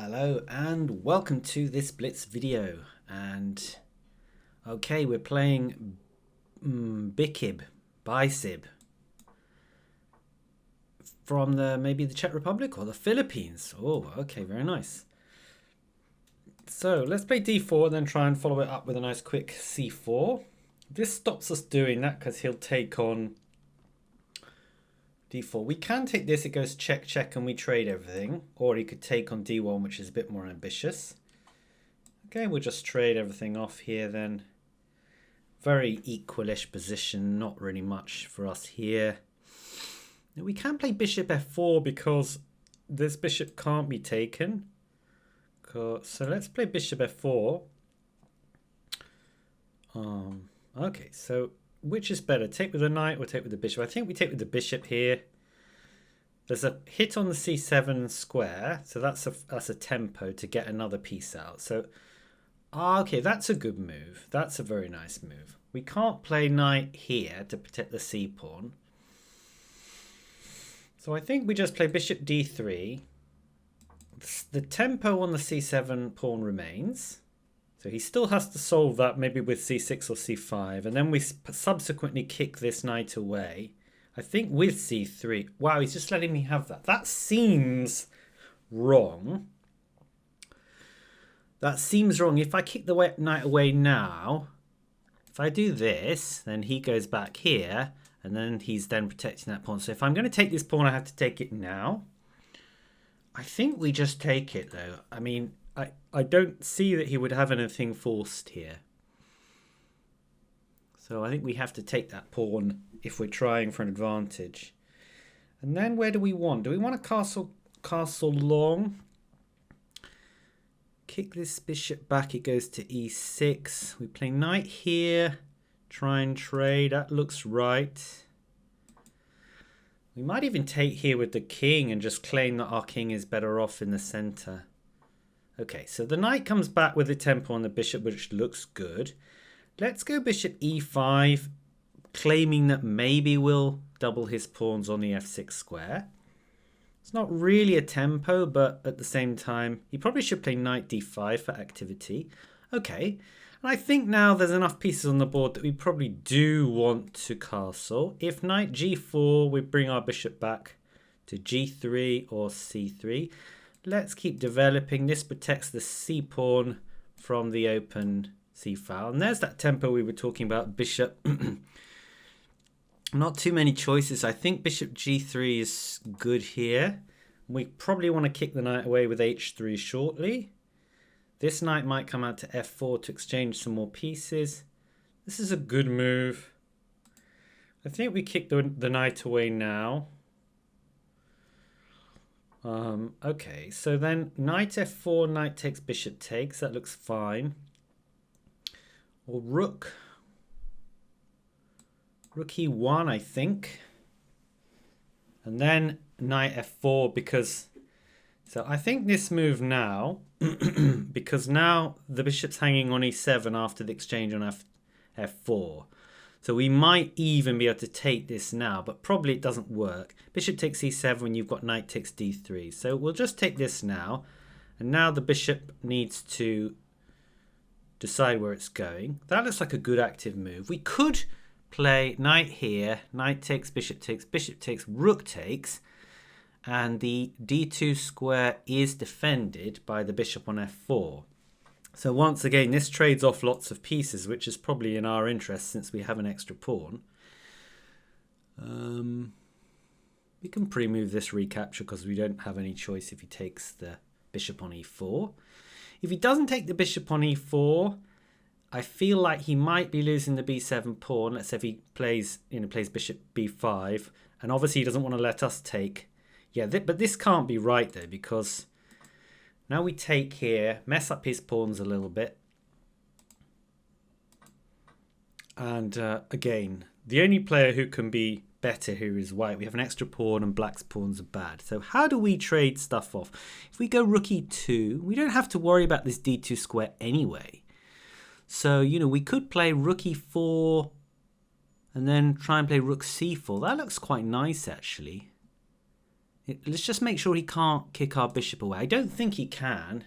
Hello and welcome to this Blitz video, and okay, we're playing bycb from maybe the Czech Republic or the Philippines. Oh, okay, very nice. So let's play d4 and then try and follow it up with a nice quick c4. This stops us doing that because he'll take on d4. We can take this, it goes check, check, and we trade everything. Or he could take on d1, which is a bit more ambitious. Okay, we'll just trade everything off here then. Very equalish position, not really much for us here. Now, we can play bishop f4 because this bishop can't be taken. So let's play bishop f4. Okay, so which is better, take with the knight or take with the bishop? I think we take with the bishop here. There's a hit on the c7 square, so that's a tempo to get another piece out. So, okay, that's a good move. That's a very nice move. We can't play knight here to protect the c pawn. So I think we just play bishop d3. The tempo on the c7 pawn remains. So he still has to solve that maybe with c6 or c5. And then we subsequently kick this knight away. I think with c3. Wow, he's just letting me have that. That seems wrong. That seems wrong. If I kick the knight away now, if I do this, then he goes back here. And then he's then protecting that pawn. So if I'm going to take this pawn, I have to take it now. I think we just take it, though. I mean, I don't see that he would have anything forced here. So I think we have to take that pawn if we're trying for an advantage. And then where do we want? Do we want a castle long? Kick this bishop back, it goes to e6. We play knight here. Try and trade, that looks right. We might even take here with the king and just claim that our king is better off in the center. Okay, so the knight comes back with the tempo on the bishop, which looks good. Let's go bishop e5, claiming that maybe we'll double his pawns on the f6 square. It's not really a tempo, but at the same time, he probably should play knight d5 for activity. Okay, and I think now there's enough pieces on the board that we probably do want to castle. If knight g4, we bring our bishop back to g3 or c3. Let's keep developing. This protects the c pawn from the open c file. And there's that tempo we were talking about, bishop. Not too many choices. I think bishop g3 is good here. We probably want to kick the knight away with h3 shortly. This knight might come out to f4 to exchange some more pieces. This is a good move. I think we kick the knight away now. Okay, so then knight f4, knight takes, bishop takes. That looks fine. Or rook e1, I think. And then knight f4 because... So I think this move now, because now the bishop's hanging on e7 after the exchange on f4. So we might even be able to take this now, but probably it doesn't work. Bishop takes e7 when you've got knight takes d3. So we'll just take this now. And now the bishop needs to decide where it's going. That looks like a good active move. We could play knight here, knight takes, bishop takes, rook takes. And the d2 square is defended by the bishop on f4. So once again, this trades off lots of pieces, which is probably in our interest since we have an extra pawn. We can pre-move this recapture because we don't have any choice if he takes the bishop on e4. If he doesn't take the bishop on e4, I feel like he might be losing the b7 pawn. Let's say if he plays bishop b5, and obviously he doesn't want to let us take. Yeah, but this can't be right though, because now we take here, mess up his pawns a little bit. And again, the only player who can be better here is white. We have an extra pawn and black's pawns are bad. So how do we trade stuff off? If we go rook e2, we don't have to worry about this d2 square anyway. So, we could play rook e4 and then try and play rook c4. That looks quite nice, actually. Let's just make sure he can't kick our bishop away. I don't think he can.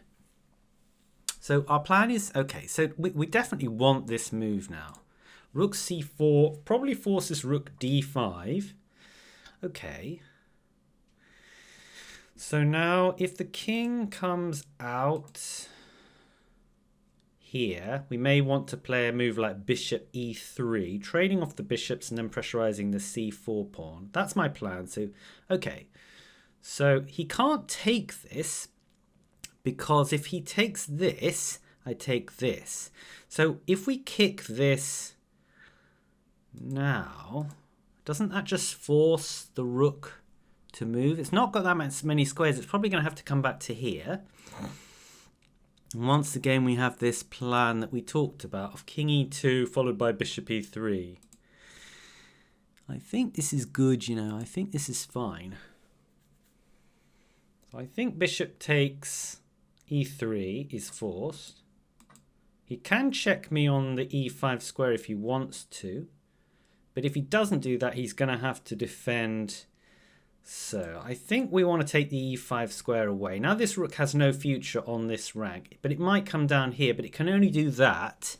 So our plan is, okay, so we definitely want this move now. Rook c4 probably forces rook d5. Okay. So now if the king comes out here, we may want to play a move like bishop e3, trading off the bishops and then pressurizing the c4 pawn. That's my plan. So, okay. So he can't take this because if he takes this, I take this. So if we kick this now, doesn't that just force the rook to move? It's not got that many squares. It's probably going to have to come back to here. And once again, we have this plan that we talked about of king e2 followed by bishop e3. I think this is good, you know. I think this is fine. So I think bishop takes e3 is forced. He can check me on the e5 square if he wants to. But if he doesn't do that, he's going to have to defend. So I think we want to take the e5 square away. Now this rook has no future on this rank, but it might come down here, but it can only do that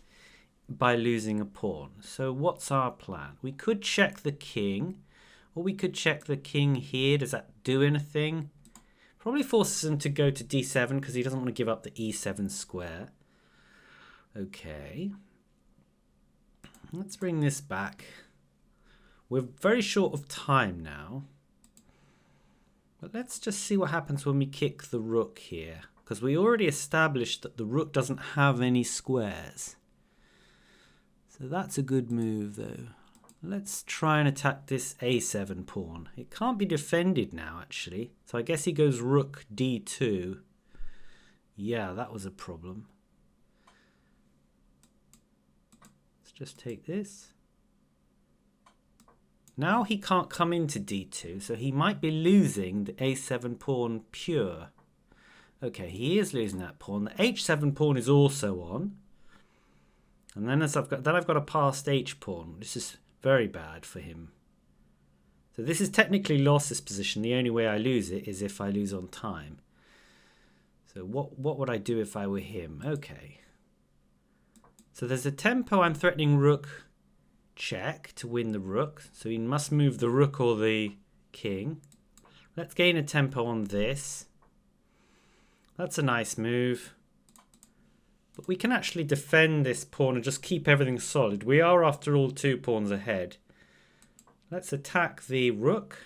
by losing a pawn. So what's our plan? We could check the king, or we could check the king here. Does that do anything? Probably forces him to go to d7 because he doesn't want to give up the e7 square. Okay. Let's bring this back. We're very short of time now. But let's just see what happens when we kick the rook here. Because we already established that the rook doesn't have any squares. So that's a good move though. Let's try and attack this a7 pawn. It can't be defended now actually. So I guess he goes rook d2. Yeah, that was a problem. Let's just take this. Now he can't come into d2, so he might be losing the a7 pawn pure. Okay, he is losing that pawn. The h7 pawn is also on. And then I've got a passed h pawn. This is very bad for him. So this is technically lost, this position. The only way I lose it is if I lose on time. So what would I do if I were him? Okay. So there's a tempo. I'm threatening rook check to win the rook. So he must move the rook or the king. Let's gain a tempo on this. That's a nice move. But we can actually defend this pawn and just keep everything solid. We are, after all, 2 pawns ahead. Let's attack the rook.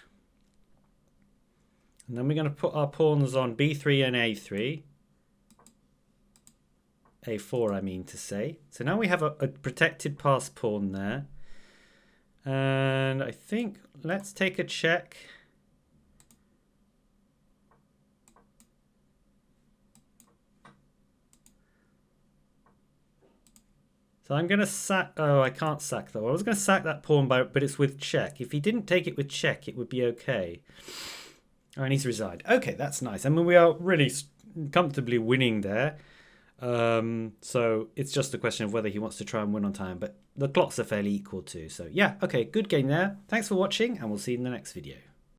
And then we're going to put our pawns on b3 and a3. a4, I mean to say. So now we have a protected passed pawn there. And I think let's take a check. So I'm going to sack... Oh, I can't sack though. I was going to sack that pawn, but it's with check. If he didn't take it with check, it would be okay. Oh, and he's resigned. Okay, that's nice. I mean, we are really comfortably winning there. So it's just a question of whether he wants to try and win on time. But the clocks are fairly equal too. So yeah, okay, good game there. Thanks for watching, and we'll see you in the next video.